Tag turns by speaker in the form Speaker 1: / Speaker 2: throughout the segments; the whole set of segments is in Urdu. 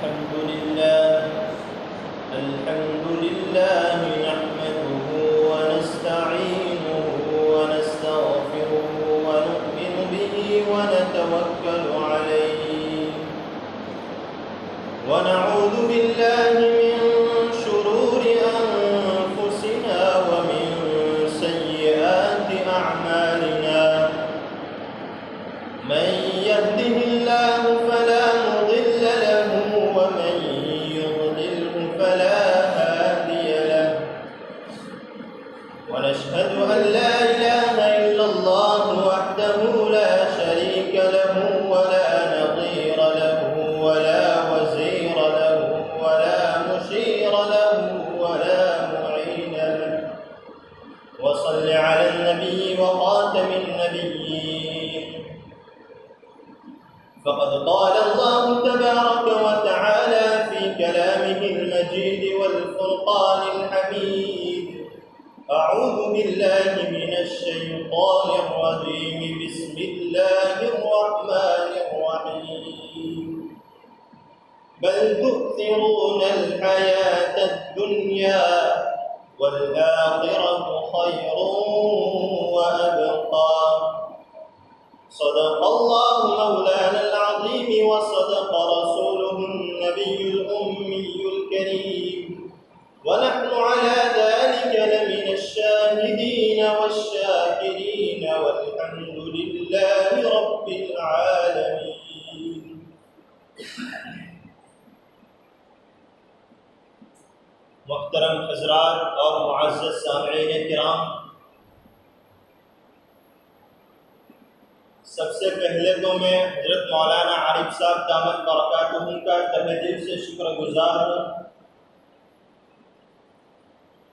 Speaker 1: الحمد لله نحمده ونستعينه ونستغفره ونؤمن به ونتوكل عليه ونعوذ بالله من شرور أنفسنا ومن سيئات أعمالنا من يهده الله فلا مضل له ومن يضلله فلا هادي له ونشهد أن لا إله إلا الله وحده لا شريك له ولا نظير له ولا وزير له ولا مشير له ولا معين له وصل على النبي وخاتم النبيين فقد قال الله تبارك وتعالى في كلامه المجيد والفرقان الحميد أعوذ بالله من الشيطان الرجيم بسم الله الرحمن الرحيم بل تؤثرون الحياة الدنيا والآخرة خير وأبقى صدق الله مولانا العظيم وصدق رسوله النبي الأمي الكريم ونحن على ذلك لمن الشاهدين والشاكرين والحمد لله رب العالمين. محترم حضرات اور معزز سامعین کرام، سب سے پہلے تو میں حضرت مولانا عارف صاحب دامت برکاتہم کا تہہ دل سے شکر گزار ہوں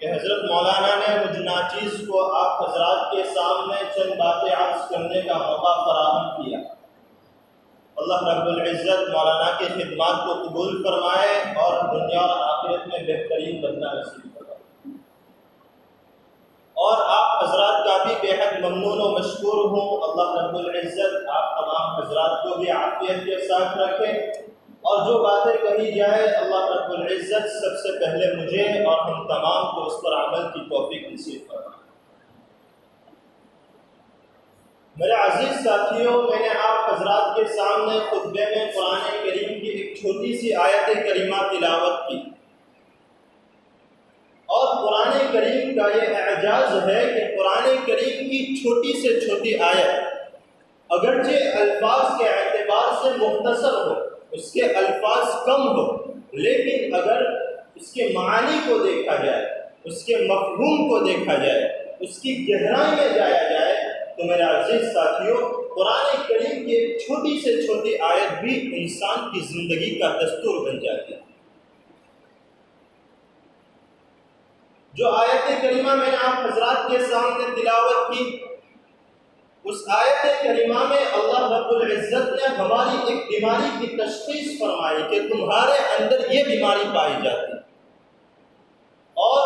Speaker 1: کہ حضرت مولانا نے مجھ ناچیز کو آپ حضرات کے سامنے چند باتیں عرض کرنے کا موقع فراہم کیا۔ اللہ رب العزت مولانا کی خدمات کو قبول فرمائے اور دنیا اور آخرت میں بہترین بدلہ نصیب فرمائے، اور آپ حضرات کا بھی بے حد ممنون و مشکور ہوں۔ اللہ رب العزت آپ تمام حضرات کو بھی عافیت کے ساتھ رکھے، اور جو باتیں کہی جائے اللہ رب العزت سب سے پہلے مجھے اور ہم تمام کو اس پر عمل کی توفیق نصیب فرمائے۔ میرے عزیز ساتھیوں، میں نے آپ حضرات کے سامنے خطبے میں قرآن کریم کی ایک چھوٹی سی آیت کریمہ تلاوت کی، اور قرآن کریم کا یہ اعجاز ہے کہ قرآن کریم کی چھوٹی سے چھوٹی آیت اگرچہ الفاظ کے اعتبار سے مختصر ہو، اس کے الفاظ کم ہو، لیکن اگر اس کے معانی کو دیکھا جائے، اس کے مفہوم کو دیکھا جائے، اس کی گہرائی میں جایا جائے، تو میرے عزیز ساتھیوں، قرآن کریم کی ایک چھوٹی سے چھوٹی آیت بھی انسان کی زندگی کا دستور بن جاتی ہے۔ جو آیت کریمہ میں نے آپ حضرات کے سامنے تلاوت کی، اس آیت کریمہ میں اللہ رب العزت نے ہماری ایک بیماری کی تشخیص فرمائی کہ تمہارے اندر یہ بیماری پائی جاتی ہے، اور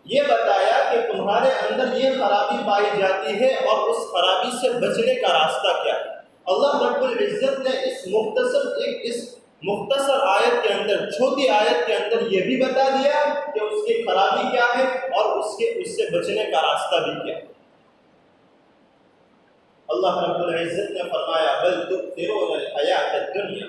Speaker 1: یہ بتایا کہ تمہارے اندر یہ خرابی پائی جاتی ہے اور اس خرابی سے بچنے کا راستہ کیا ہے۔ اللہ رب العزت نے اس مختصر آیت کے اندر، چھوٹی آیت کے اندر یہ بھی بتا دیا کہ اس کی خرابی کیا ہے اور اس سے بچنے کا راستہ بھی کیا ہے۔ اللہ رب العزت نے فرمایا بل تؤثرون الحیات الدنیا،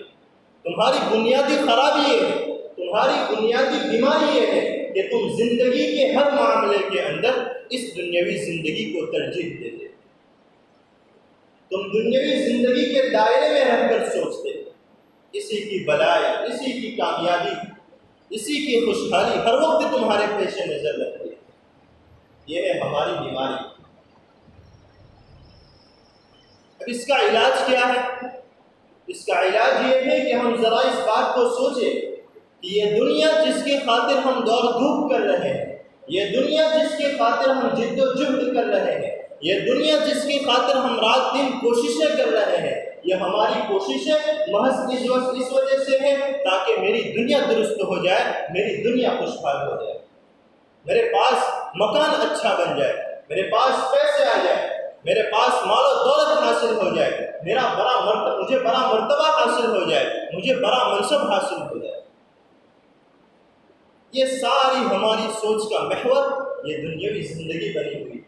Speaker 1: تمہاری بنیادی خرابی یہ ہے، تمہاری بنیادی بیماری یہ ہے کہ تم زندگی کے ہر معاملے کے اندر اس دنیاوی زندگی کو ترجیح دیتے، تم دنیاوی زندگی کے دائرے میں رہ کر سوچتے، اسی کی بلائی، اسی کی کامیابی، اسی کی خوشحالی ہر وقت تمہارے پیش نظر رہتی ہے۔ یہ ہے ہماری بیماری۔ اب اس کا علاج کیا ہے؟ اس کا علاج یہ ہے کہ ہم ذرا اس بات کو سوچیں کہ یہ دنیا جس کی خاطر ہم دوڑ دھوپ کر رہے ہیں، یہ دنیا جس کی خاطر ہم جد و جہد کر رہے ہیں، یہ دنیا جس کی خاطر ہم رات دن کوششیں کر رہے ہیں، یہ ہماری کوششیں محض اس وجہ سے ہے تاکہ میری دنیا درست ہو جائے، میری دنیا خوشحال ہو جائے، میرے پاس مکان اچھا بن جائے، میرے پاس پیسے آ جائے، میرے پاس مال و دولت حاصل ہو جائے، مجھے بڑا مرتبہ حاصل ہو جائے، مجھے بڑا منصب حاصل ہو جائے۔ یہ ساری ہماری سوچ کا محور یہ دنیاوی زندگی بنی ہوئی۔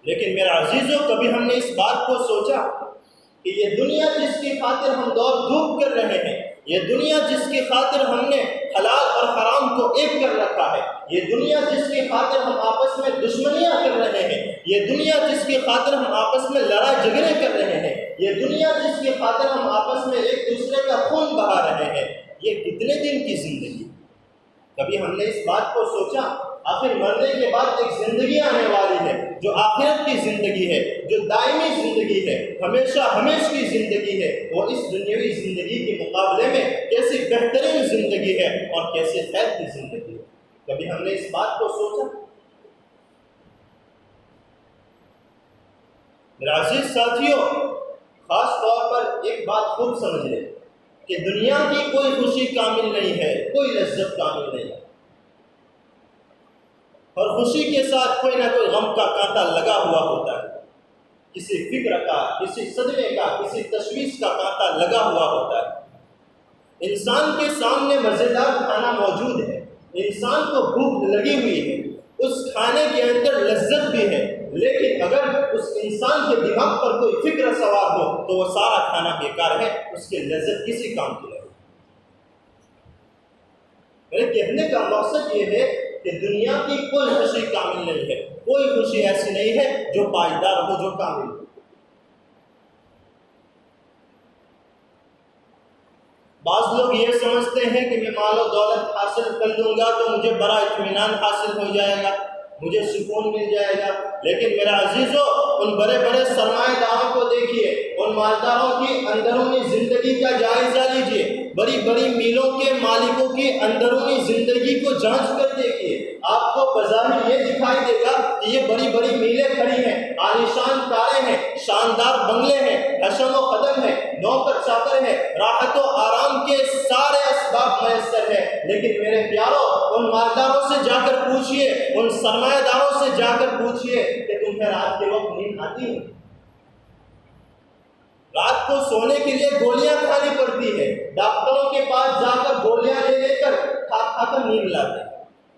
Speaker 1: لیکن میرا عزیزوں، کبھی ہم نے اس بات کو سوچا کہ یہ دنیا جس کی خاطر ہم دوڑ دھوپ کر رہے ہیں، یہ دنیا جس کی خاطر ہم نے حلال اور حرام کو ایک کر رکھا ہے، یہ دنیا جس کی خاطر ہم آپس میں دشمنیاں کر رہے ہیں، یہ دنیا جس کی خاطر ہم آپس میں لڑائی جھگڑے کر رہے ہیں، یہ دنیا جس کی خاطر ہم آپس میں ایک دوسرے کا خون بہا رہے ہیں، یہ کتنے دن کی زندگی؟ کبھی ہم نے اس بات کو سوچا؟ آخر مرنے کے بعد ایک زندگی آنے والی ہے جو آخرت کی زندگی ہے، جو دائمی زندگی ہے، ہمیشہ ہمیشہ کی زندگی ہے۔ وہ اس دنیاوی زندگی کے مقابلے میں کیسی بہترین زندگی ہے اور کیسے خیر کی زندگی ہے۔ کبھی ہم نے اس بات کو سوچا؟ میرا عزیز ساتھیوں، خاص طور پر ایک بات خوب سمجھ لیں کہ دنیا کی کوئی خوشی کامل نہیں ہے، کوئی لذت کامل نہیں ہے، اور خوشی کے ساتھ کوئی نہ کوئی غم کا کانٹا لگا ہوا ہوتا ہے، کسی فکر کا، کسی صدمے کا، کسی تشویش کا کانٹا لگا ہوا ہوتا ہے۔ انسان کے سامنے مزیدار کھانا موجود ہے، انسان کو بھوک لگی ہوئی ہے، اس کھانے کے اندر لذت بھی ہے، لیکن اگر اس انسان کے دماغ پر کوئی فکر سوار ہو تو وہ سارا کھانا بیکار ہے، اس کی لذت کسی کام کی نہیں۔ میرے کہنے کا مقصد یہ ہے کہ دنیا کی کوئی خوشی کامل نہیں ہے، کوئی خوشی ایسی نہیں ہے جو پائیدار ہو، جو کامل ہو۔ بعض لوگ یہ سمجھتے ہیں کہ میں مال و دولت حاصل کر لوں گا تو مجھے بڑا اطمینان حاصل ہو جائے گا، مجھے سکون مل جائے گا۔ لیکن میرا عزیزوں، ان بڑے بڑے سرمایہ داروں کو دیکھیے، ان مالداروں کی اندرونی زندگی کا جائزہ لیجیے، بڑی بڑی میلوں کے مالکوں کی اندرونی زندگی کو جانچ کر دیکھیے، آپ کو بظاہر یہ دکھائی دے گا کہ یہ بڑی بڑی میلیں کھڑی ہیں، عالیشان کاریں ہیں، شاندار بنگلے ہیں، حشم و قدم ہے، نوکر چاکر ہے، راحت و آرام کے سارے اسباب میسر ہے۔ لیکن میرے پیاروں، ان مالداروں سے جا کر پوچھئے، ان سرمایہ داروں سے جا کر پوچھئے کہ تمہیں رات کے وقت نیند آتی ہے؟ رات کو سونے کے لیے گولیاں کھانی پڑتی ہے، ڈاکٹروں کے پاس جا کر گولیاں لے کر کھا کر نیند لاتے ہیں۔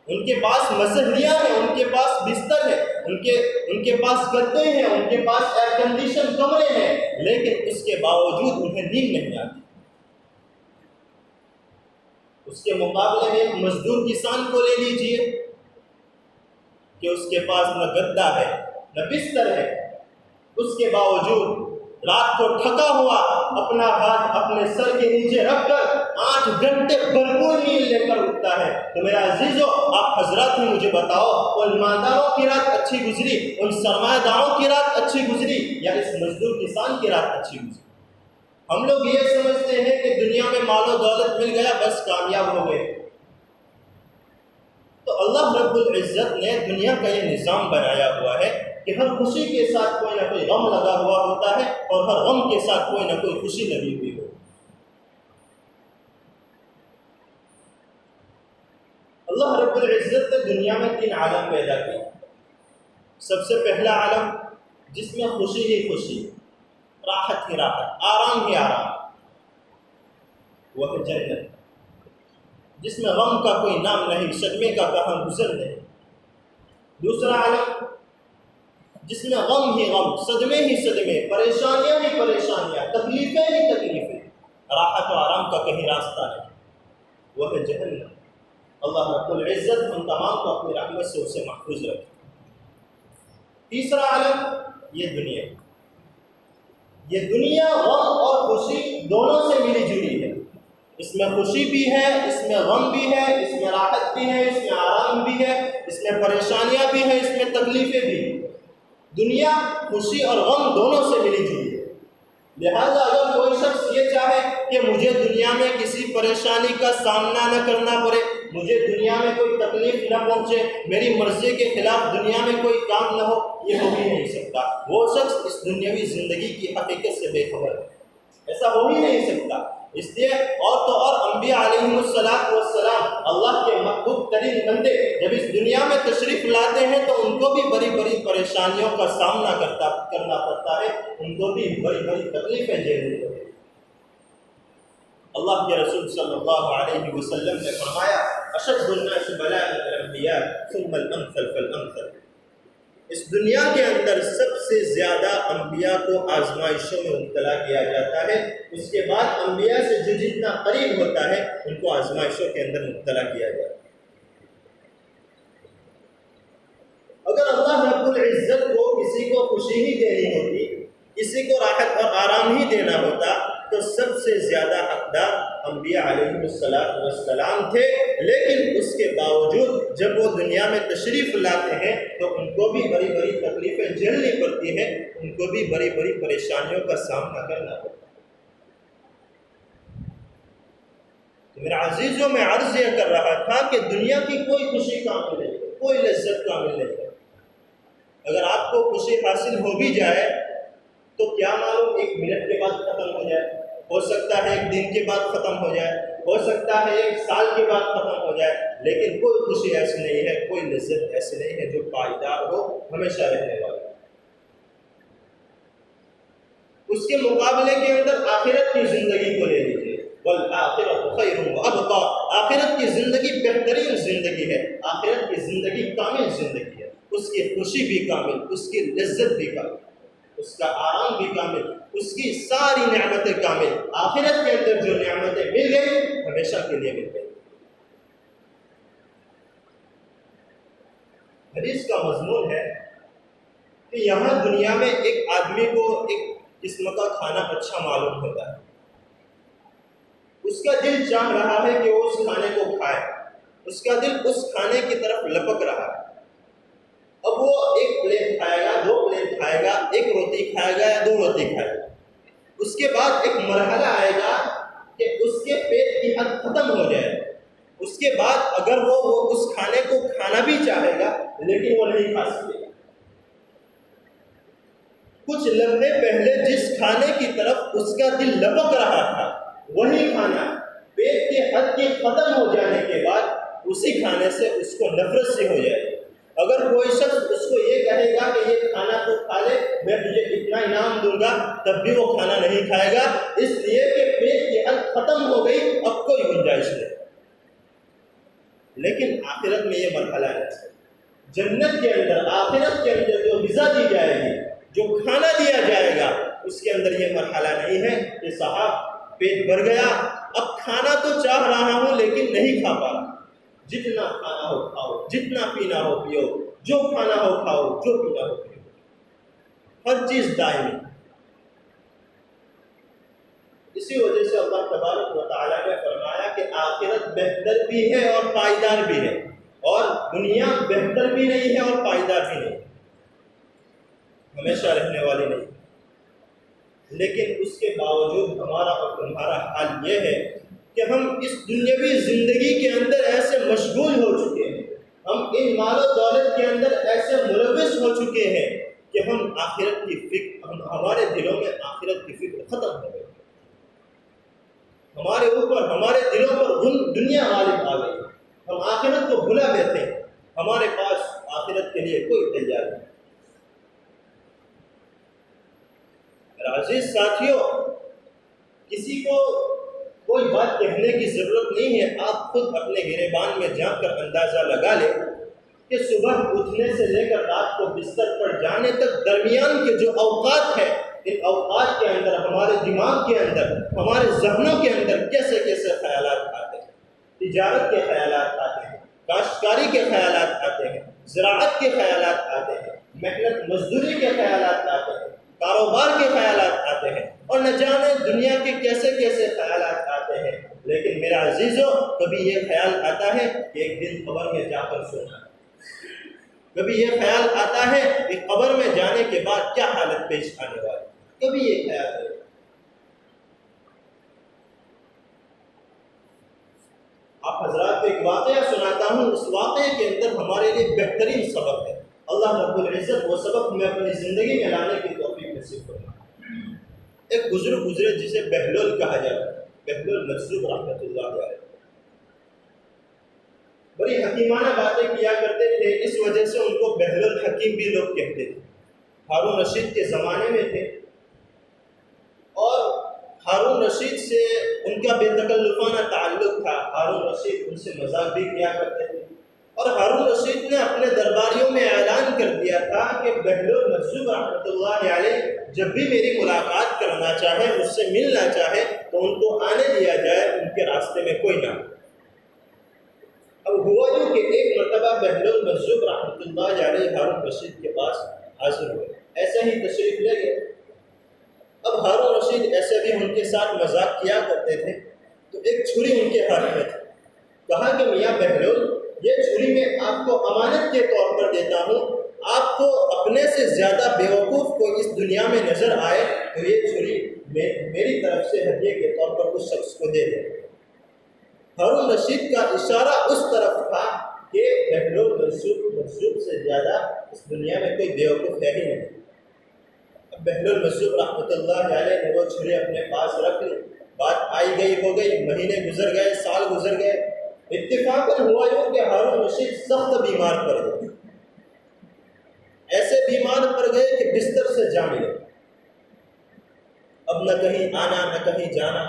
Speaker 1: ان کے پاس مسہریاں ہیں، ان کے پاس بستر ہے، ان کے پاس گدے ہیں، ان کے پاس ایئر کنڈیشن کمرے ہیں، لیکن اس کے باوجود انہیں نیند نہیں آتی۔ اس کے مقابلے میں ایک مزدور کسان کو لے لیجئے کہ اس کے پاس نہ گدا ہے، نہ بستر ہے، اس کے باوجود رات کو تھکا ہوا اپنا ہاتھ اپنے سر کے نیچے رکھ کر 8 گھنٹے بھرپور نیند لے کر اٹھتا ہے۔ تو میرا عزیزوں، آپ حضرات ہی مجھے بتاؤ، ان مالداروں کی رات اچھی گزری، ان سرمایہ داروں کی رات اچھی گزری، یا اس مزدور کسان کی رات اچھی گزری؟ ہم لوگ یہ سمجھتے ہیں کہ دنیا میں مال و دولت مل گیا بس کامیاب ہو گئے۔ تو اللہ رب العزت نے دنیا کا یہ نظام بنایا ہوا ہے کہ ہر خوشی کے ساتھ کوئی نہ کوئی غم لگا ہوا ہوتا ہے، اور ہر غم کے ساتھ کوئی نہ کوئی خوشی لگی ہوئی ہو۔ اللہ رب العزت نے دنیا میں 3 عالم پیدا کیے۔ سب سے پہلا عالم جس میں خوشی ہی خوشی، راحت ہی راحت، آرام ہی آرام، وہ ہے جنت، جس میں غم کا کوئی نام نہیں، صدمے کا کہاں گزر نہیں۔ دوسرا عالم جس میں غم ہی غم، صدمے ہی صدمے، پریشانیاں ہی پریشانیاں، تکلیفیں ہی تکلیفیں، راحت و آرام کا کہیں راستہ نہیں، وہ ہے جہنم۔ اللہ رب العزت ہم تمام کو اپنی رحمت سے اسے محفوظ رکھے۔ تیسرا عالم یہ دنیا، یہ دنیا غم اور خوشی دونوں سے ملی جلی ہے، اس میں خوشی بھی ہے، اس میں غم بھی ہے، اس میں راحت بھی ہے، اس میں آرام بھی ہے، اس میں پریشانیاں بھی ہیں، اس میں تکلیفیں بھی ہیں۔ دنیا خوشی اور غم دونوں سے ملی جلی ہے۔ لہذا اگر کوئی شخص یہ چاہے کہ مجھے دنیا میں کسی پریشانی کا سامنا نہ کرنا پڑے، مجھے دنیا میں کوئی تکلیف نہ پہنچے، میری مرضی کے خلاف دنیا میں کوئی کام نہ ہو، یہ ہو ہی نہیں سکتا۔ وہ شخص اس دنیاوی زندگی کی حقیقت سے بے خبر ہے، ایسا ہو ہی نہیں سکتا۔ اس لیے اور تو اور انبیاء علیہم السلام اللہ کے محبوب ترین بندے جب اس دنیا میں تشریف لاتے ہیں تو ان کو بھی بڑی بڑی پریشانیوں کا سامنا کرنا پڑتا ہے، ان کو بھی بڑی بڑی تکلیفیں جھیلنی پڑتی ہیں۔ اللہ کے رسول صلی اللہ علیہ وسلم نے فرمایا اشد الناس بلاء الانبیاء ثم الامثل فالامثل، اس دنیا کے اندر سب سے زیادہ انبیاء کو آزمائشوں میں مبتلا کیا جاتا ہے، اس کے بعد انبیاء سے جو جتنا قریب ہوتا ہے ان کو آزمائشوں کے اندر مبتلا کیا جاتا ہے۔ اگر اللہ رب العزت کو کسی کو خوشی ہی دینی ہوتی، کسی کو راحت اور آرام ہی دینا ہوتا تو سب سے زیادہ حقدار انبیاء علیہ السلام تھے، لیکن اس کے باوجود جب وہ دنیا میں تشریف لاتے ہیں تو ان کو بھی بڑی بڑی تکلیفیں جھیلنی پڑتی ہیں، ان کو بھی بڑی بڑی پریشانیوں کا سامنا کرنا پڑتا ہے۔ تو میرا عزیزوں میں عرض یہ کر رہا تھا کہ دنیا کی کوئی خوشی کامل نہیں ہے، کوئی لذت کامل نہیں ہے۔ اگر آپ کو خوشی حاصل ہو بھی جائے تو کیا معلوم ایک منٹ کے بعد ختم ہو جائے، ہو سکتا ہے ایک دن کے بعد ختم ہو جائے، ہو سکتا ہے ایک سال کے بعد ختم ہو جائے، لیکن کوئی خوشی ایسی نہیں ہے، کوئی لذت ایسی نہیں ہے جو پائیدار ہو، ہمیشہ رہنے والی۔ اس کے مقابلے کے اندر آخرت کی زندگی کو لے لیجیے، والآخرۃ خیر وابقیٰ، آخرت کی زندگی بہترین زندگی ہے، آخرت کی زندگی کامل زندگی ہے، اس کی خوشی بھی کامل، اس کی لذت بھی کامل، اس کا آرام بھی کامل، اس کی ساری نعمتیں کامل۔ آخرت کے اندر جو نعمتیں مل گئی ہمیشہ کے لیے مل گئی۔ حدیث کا مضمون ہے کہ یہاں دنیا میں ایک آدمی کو ایک قسم کا کھانا اچھا معلوم ہوتا ہے، اس کا دل چاہ رہا ہے کہ وہ اس کھانے کو کھائے، اس کا دل اس کھانے کی طرف لپک رہا ہے۔ اب وہ ایک پلیٹ کھائے گا، دو پلیٹ کھائے گا، ایک روٹی کھائے گا یا دو روٹی کھائے گا، اس کے بعد ایک مرحلہ آئے گا کہ اس کے پیٹ کی حد ختم ہو جائے، اس کے بعد اگر وہ اس کھانے کو کھانا بھی چاہے گا لیکن وہ نہیں کھا سکے گا۔ کچھ لمحے پہلے جس کھانے کی طرف اس کا دل لپک رہا تھا وہی کھانا پیٹ کے حد کے ختم ہو جانے کے بعد اسی کھانے سے اس کو نفرت سے ہو جائے گی۔ اگر کوئی شخص اس کو یہ کہے گا کہ یہ کھانا تو کھا لے، میں تجھے اتنا انعام دوں گا، تب بھی وہ کھانا نہیں کھائے گا، اس لیے کہ پیٹ کی حد ختم ہو گئی، اب کوئی گنجائش نہیں۔ لیکن آخرت میں یہ مرحلہ ہے، جنت کے اندر، آخرت کے اندر جو غذا دی جائے گی، جو کھانا دیا جائے گا، اس کے اندر یہ مرحلہ نہیں ہے کہ صاحب پیٹ بھر گیا، اب کھانا تو چاہ رہا ہوں لیکن نہیں کھا پا رہا۔ جتنا کھانا ہو کھاؤ، جتنا پینا ہو پیو، جو کھانا ہو کھاؤ، جو پینا ہو پیو، ہر چیز دائمی۔ اسی وجہ سے اللہ تبارک و تعالیٰ نے فرمایا کہ آخرت بہتر بھی ہے اور پائیدار بھی ہے، اور دنیا بہتر بھی نہیں ہے اور پائیدار بھی نہیں، ہمیشہ رہنے والی نہیں۔ لیکن اس کے باوجود ہمارا اور تمہارا حال یہ ہے کہ ہم اس دنیاوی زندگی کے اندر ایسے مشغول ہو چکے ہیں، ہم ان مال و دولت کے اندر ایسے ملوث ہو چکے ہیں کہ ہم آخرت کی فکر، ہمارے دلوں میں آخرت کی فکر ختم ہو گئی، ہمارے اوپر، ہمارے دلوں پر دنیا غالب آ گئی، ہم آخرت کو بھلا دیتے ہیں، ہمارے پاس آخرت کے لیے کوئی تیار نہیں۔ عزیز ساتھیوں، کسی کو کوئی بات کہنے کی ضرورت نہیں ہے، آپ خود اپنے گریبان میں جا کر اندازہ لگا لیں کہ صبح اٹھنے سے لے کر رات کو بستر پر جانے تک درمیان کے جو اوقات ہیں، ان اوقات کے اندر ہمارے دماغ کے اندر، ہمارے ذہنوں کے اندر کیسے کیسے خیالات آتے ہیں۔ تجارت کے خیالات آتے ہیں، کاشتکاری کے خیالات آتے ہیں، زراعت کے خیالات آتے ہیں، محنت مزدوری کے خیالات آتے ہیں، کاروبار کے خیالات آتے ہیں، اور نہ جانے دنیا کے کیسے کیسے خیالات آتے ہیں۔ لیکن میرا عزیزو، کبھی یہ خیال آتا ہے کہ ایک دن قبر میں جا کر سونا، کبھی یہ خیال آتا ہے کہ قبر میں جانے کے بعد کیا حالت پیش آنے والی، کبھی یہ خیال ہے۔ آپ حضرات کو ایک واقعہ سناتا ہوں، اس واقعے کے اندر ہمارے لیے بہترین سبق ہے۔ اللہ رب العزت وہ سبق میں اپنی زندگی میں لانے کی توفیق نصیب فرمائے۔ ایک بزرگ گزرے جسے بہلول کہا جاتا ہے، بہلول مجذوب رحمۃ اللہ علیہ بڑی حکیمانہ باتیں کیا کرتے تھے، اس وجہ سے ان کو بہل الحکیم بھی لوگ کہتے تھے۔ ہارون رشید کے زمانے میں تھے اور ہارون رشید سے ان کا بے تکلفانہ تعلق تھا۔ ہارون رشید ان سے مذاق بھی کیا کرتے تھے، اور ہارون رشید نے اپنے درباریوں میں اعلان کر دیا تھا کہ بہلول مجذوب رحمۃ اللہ علیہ جب بھی میری ملاقات کرنا چاہے، مجھ سے ملنا چاہے تو ان کو آنے دیا جائے، ان کے راستے میں کوئی نہ۔ اب ہوا یوں کہ ایک مرتبہ بہلول مجذوب رحمۃ اللہ علیہ ہارون رشید کے پاس حاضر ہوئے، ایسے ہی تشریف لے گئے۔ اب ہارون رشید ایسے بھی ان کے ساتھ مذاق کیا کرتے تھے، تو ایک چھری ان کے ہاتھ میں تھی۔ کہا کہ میاں بہلول، یہ چھری میں آپ کو امانت کے طور پر دیتا ہوں، آپ کو اپنے سے زیادہ بیوقوف کوئی اس دنیا میں نظر آئے تو یہ چھری میری طرف سے ہدیے کے طور پر اس شخص کو دے دیں۔ ہارون رشید کا اشارہ اس طرف تھا کہ بہلول مجذوب سے زیادہ اس دنیا میں کوئی بیوقوف ہے ہی نہیں۔ اب بہلول مجذوب رحمۃ اللہ علیہ نے وہ چھری اپنے پاس رکھ لی، بات آئی گئی ہو گئی، مہینے گزر گئے، سال گزر گئے، اتفاقاً ہوا یوں کہ ہارون رشید سخت بیمار پڑ گئے، ایسے بیمار پڑ گئے کہ بستر سے جا ملے۔ اب نہ کہیں آنا نہ کہیں جانا،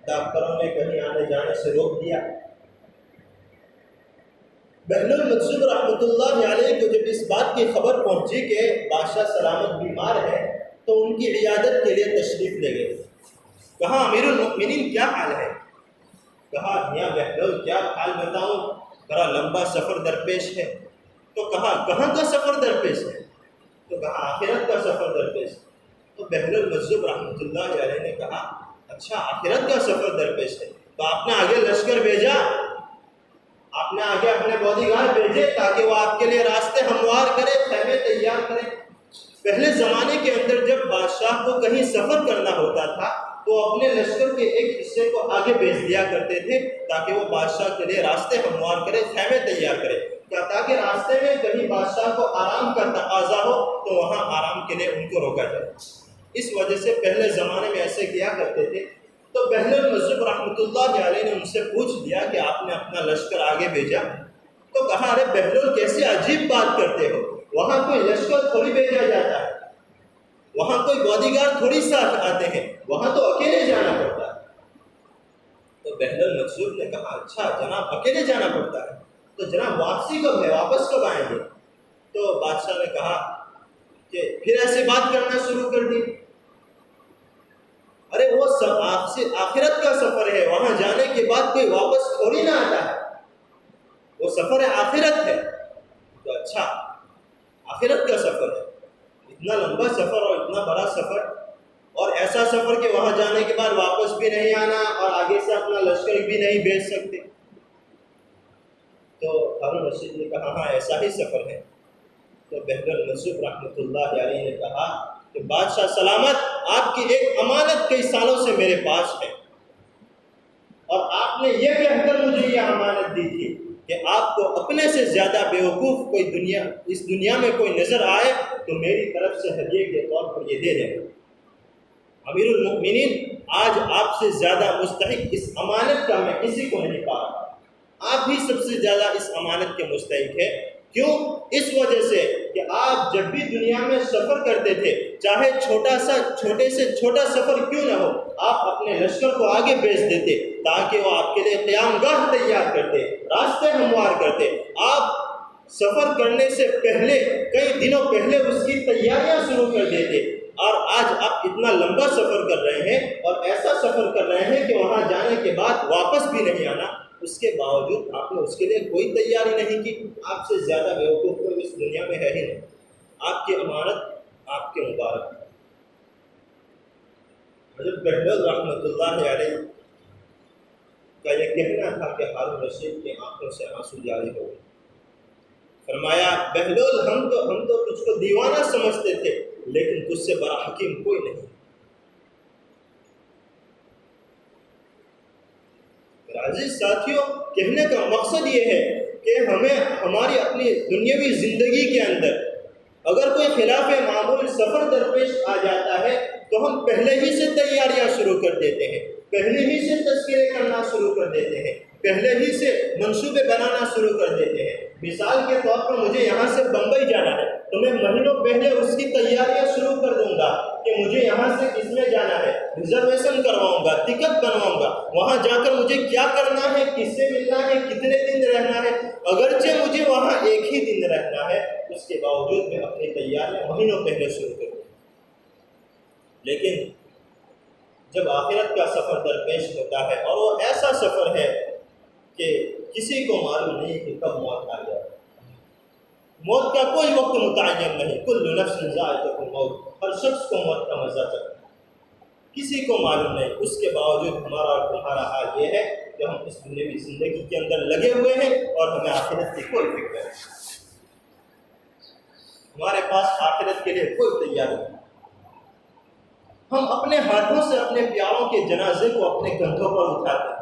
Speaker 1: ڈاکٹروں نے کہیں آنے جانے سے روک دیا۔ بہلول مجذوب رحمۃ اللہ علیہ کو جب اس بات کی خبر پہنچی کہ بادشاہ سلامت بیمار ہے تو ان کی عیادت کے لیے تشریف لے گئے۔ کہا امیر المؤمنین کیا حال ہے؟ کہا میاں بہلول کیا حال بتاؤں، بڑا لمبا سفر درپیش ہے۔ تو کہا کہاں کا سفر درپیش ہے؟ تو کہا آخرت کا سفر درپیش ہے۔ تو بہلول مجذوب رحمۃ اللہ علیہ نے کہا اچھا آخرت کا سفر درپیش ہے، تو آپ نے آگے لشکر بھیجا، آپ نے آگے اپنے باڈی گارڈ بھیجے تاکہ وہ آپ کے لیے راستے ہموار کرے، خیمے تیار کرے۔ پہلے زمانے کے اندر جب بادشاہ کو کہیں سفر کرنا ہوتا تھا تو اپنے لشکر کے ایک حصے کو آگے بھیج دیا کرتے تھے تاکہ وہ بادشاہ کے لیے راستے ہموار کرے، خیمے تیار کرے، تاکہ راستے میں کہیں بادشاہ کو آرام کا تقاضا ہو تو وہاں آرام کے لیے ان کو روکا جائے۔ اس وجہ سے پہلے زمانے میں ایسے کیا کرتے تھے۔ تو بہلول مجذوب رحمۃ اللہ علیہ نے ان سے پوچھ لیا کہ آپ نے اپنا لشکر آگے بھیجا؟ تو کہا ارے بہلول کیسے عجیب بات کرتے ہو، وہاں کوئی لشکر تھوڑی بھیجا جاتا ہے، وہاں کوئی باڈی گارڈ تھوڑی ساتھ آتے ہیں، وہاں تو اکیلے جانا پڑتا ہے۔ تو بہلول مجذوب نے کہا اچھا جناب اکیلے جانا پڑتا ہے، تو جناب واپسی کب ہے، واپس کب آئیں گے؟ تو بادشاہ نے کہا کہ پھر ایسے بات کرنا شروع کر دی، ارے وہ آخرت کا سفر ہے، وہاں جانے کے بعد کوئی واپس تھوڑی نہ آتا ہے، وہ سفر آخرت ہے۔ تو اچھا آخرت کا سفر ہے، اتنا لمبا سفر اور اتنا بڑا سفر، اور ایسا سفر کہ وہاں جانے کے بعد واپس بھی نہیں آنا اور آگے سے اپنا لشکر بھی نہیں بھیج سکتے۔ تو ہارون رشید نے کہا ہاں ایسا ہی سفر ہے۔ تو بہلول مجذوب رحمۃ اللہ علیہ نے کہا کہ بادشاہ سلامت آپ کی ایک امانت کئی سالوں سے میرے پاس ہے، اور آپ نے یہ کہہ کر مجھے یہ امانت دی تھی کہ آپ کو اپنے سے زیادہ بیوقوف کوئی اس دنیا میں کوئی نظر آئے تو میری طرف سے ہدیے کے طور پر یہ دے دیں۔ امیر المؤمنین آج آپ سے زیادہ مستحق اس امانت کا میں کسی کو نہیں پا رہا، آپ ہی سب سے زیادہ اس امانت کے مستحق ہے۔ کیوں؟ اس وجہ سے کہ آپ جب بھی دنیا میں سفر کرتے تھے، چاہے چھوٹے سے چھوٹا سفر کیوں نہ ہو، آپ اپنے لشکر کو آگے بھیج دیتے تاکہ وہ آپ کے لیے قیام گاہ تیار کرتے، راستے ہموار کرتے۔ آپ سفر کرنے سے پہلے کئی دنوں پہلے اس کی تیاریاں شروع کر دیتے، اور آج آپ اتنا لمبا سفر کر رہے ہیں اور ایسا سفر کر رہے ہیں کہ وہاں جانے کے بعد واپس بھی نہیں آنا، اس کے باوجود آپ نے اس کے لیے کوئی تیاری نہیں کی۔ آپ سے زیادہ بیوقوف کوئی اس دنیا میں ہے ہی نہیں۔ آپ کی امانت آپ کے مبارک۔ حضرت بہلول رحمۃ اللہ علیہ کا یہ کہنا تھا کہ ہارون رشید کی آنکھوں سے آنسو جاری ہو گئے۔ فرمایا بہلول ہم تو تجھ کو دیوانہ سمجھتے تھے، لیکن تجھ سے بڑا حکیم کوئی نہیں۔ عزیز ساتھیوں، کہنے کا مقصد یہ ہے کہ ہمیں ہماری اپنی دنیاوی زندگی کے اندر اگر کوئی خلاف معمول سفر درپیش آ جاتا ہے تو ہم پہلے ہی سے تیاریاں شروع کر دیتے ہیں، پہلے ہی سے تذکرے کرنا شروع کر دیتے ہیں، پہلے ہی سے منصوبے بنانا شروع کر دیتے ہیں۔ مثال کے طور پر مجھے یہاں سے بمبئی جانا ہے تو میں مہینوں پہلے اس کی تیاریاں شروع کر دوں گا کہ مجھے یہاں سے کس میں جانا ہے، ریزرویشن کرواؤں گا، ٹکٹ بنواؤں گا، وہاں جا کر مجھے کیا کرنا ہے، کس سے ملنا ہے، کتنے دن رہنا ہے۔ اگرچہ مجھے وہاں ایک ہی دن رہنا ہے، اس کے باوجود میں اپنی تیاریاں مہینوں پہلے شروع کر دوں۔ لیکن جب آخرت کا سفر درپیش ہوتا ہے اور وہ ایسا سفر ہے کہ کسی کو معلوم نہیں کہ کب موت آ جائے، موت کا کوئی وقت متعین نہیں، کل نفس ذائقۃ الموت، ہر شخص کو موت کا مزہ چکھنا ہے، کسی کو معلوم نہیں۔ اس کے باوجود ہمارا اور تمہارا حال یہ ہے کہ ہم اس دنیاوی زندگی کے اندر لگے ہوئے ہیں اور ہمیں آخرت کی کوئی فکر نہیں، ہمارے پاس آخرت کے لیے کوئی تیاری نہیں۔ ہم اپنے ہاتھوں سے اپنے پیاروں کے جنازے کو اپنے کندھوں پر اٹھاتے ہیں،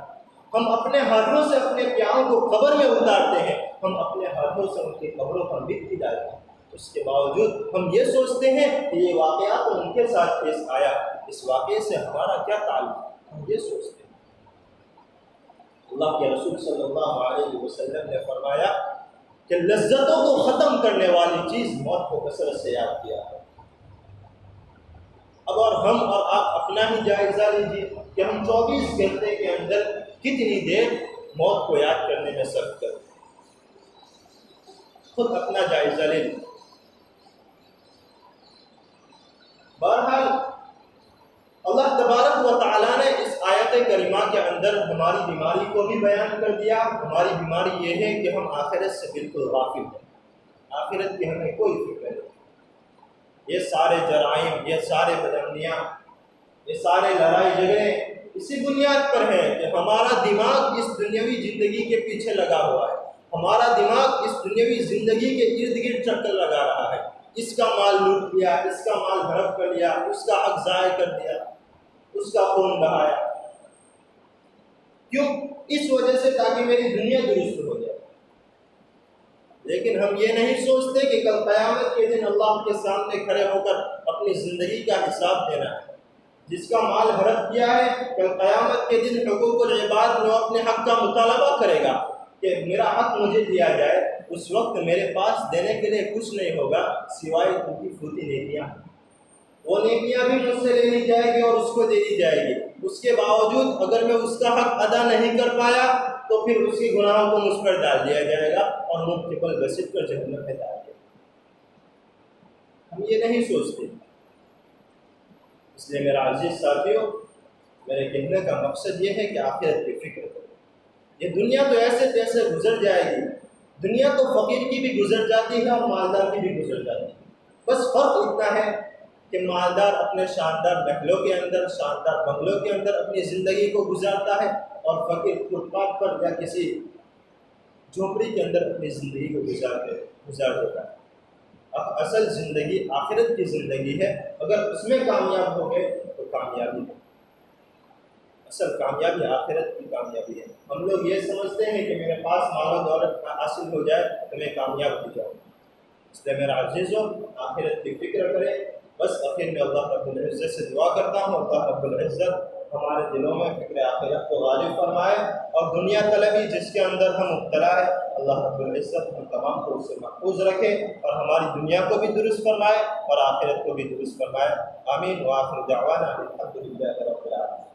Speaker 1: ہم اپنے ہاتھوں سے اپنے پیاروں کو قبر میں اتارتے ہیں، ہم اپنے ہاتھوں سے ان کی قبروں پر مٹی ڈالتے ہیں۔ اس کے باوجود ہم یہ سوچتے ہیں کہ یہ واقعہ تو ان کے ساتھ پیش آیا، اس واقعے سے ہمارا کیا تعلق، ہم یہ سوچتے ہیں۔ اللہ کے رسول صلی اللہ علیہ وسلم نے فرمایا کہ لذتوں کو ختم کرنے والی چیز موت کو کثرت سے یاد کیا ہے۔ اب اور ہم اور آپ اپنا ہی جائزہ لیجیے کہ ہم 24 گھنٹے کے اندر کتنی دیر موت کو یاد کرنے میں صرف کریں، خود اپنا جائزہ لے لیں۔ بہرحال اللہ تبارک و تعالیٰ نے اس آیت کریمہ کے اندر ہماری بیماری کو بھی بیان کر دیا۔ ہماری بیماری یہ ہے کہ ہم آخرت سے بالکل غافل ہیں، آخرت کی ہمیں کوئی فکر نہیں۔ یہ سارے جرائم، یہ سارے بدامنیاں، یہ سارے لڑائی جھگڑے اسی بنیاد پر ہیں کہ ہمارا دماغ اس دنیاوی زندگی کے پیچھے لگا ہوا ہے، ہمارا دماغ اس دنیاوی زندگی کے ارد گرد چکر لگا رہا ہے۔ اس کا مال لوٹ لیا، اس کا مال ہڑپ کر لیا، اس کا حق ضائع کر دیا، اس کا خون بہایا۔ کیوں؟ اس وجہ سے تاکہ میری دنیا درست ہو جائے۔ لیکن ہم یہ نہیں سوچتے کہ کل قیامت کے دن اللہ کے سامنے کھڑے ہو کر اپنی زندگی کا حساب دینا ہے۔ جس کا مال ہڑپ کیا ہے، کل قیامت کے دن حقوق العباد میں اپنے حق کا مطالبہ کرے گا کہ میرا حق مجھے دیا جائے۔ اس وقت میرے پاس دینے کے لیے کچھ نہیں ہوگا سوائے ٹوٹی پھوٹی نیکیاں۔ وہ نیکیاں بھی مجھ سے لے لی جائے گی اور اس کو دے دی جائے گی۔ اس کے باوجود اگر میں اس کا حق ادا نہیں کر پایا تو پھر اس کی گناہوں کو مجھ پر ڈال دیا جائے گا اور منہ کے بل گھسیٹ کر جہنم میں ڈال دیا۔ ہم یہ نہیں سوچتے۔ اس لیے میرا عزیز ساتھیوں، میرے کہنے کا مقصد یہ ہے کہ آخرت کی فکر کرو۔ یہ دنیا تو ایسے تیسے گزر جائے گی، دنیا تو فقیر کی بھی گزر جاتی ہے اور مالدار کی بھی گزر جاتی ہے۔ بس فرق اتنا ہے کہ مالدار اپنے شاندار محلوں کے اندر، شاندار بنگلوں کے اندر اپنی زندگی کو گزارتا ہے اور فقیر فٹ پاتھ پر یا کسی جھونپڑی کے اندر اپنی زندگی کو گزار دیتا ہے۔ اصل زندگی آخرت کی زندگی ہے، اگر اس میں کامیاب ہو گئے تو کامیابی ہے۔ اصل کامیابی آخرت کی کامیابی ہے۔ ہم لوگ یہ سمجھتے ہیں کہ میرے پاس مال و دولت حاصل ہو جائے تو میں کامیاب ہو جاؤں۔ اس لیے میرا عزیزوں، آخرت کی فکر کرے۔ بس آخر میں اللہ رب العزت سے دعا کرتا ہوں، اللہ رب العزت ہمارے دلوں میں فکر آخرت کو غالب فرمائے اور دنیا طلبی جس کے اندر ہم مبتلا ہے، اللہ رب العزت ہم تمام کو اس سے محفوظ رکھے اور ہماری دنیا کو بھی درست فرمائے اور آخرت کو بھی درست فرمائے۔ آمین۔ وآخر دعوانا الحمد للہ رب العالمین۔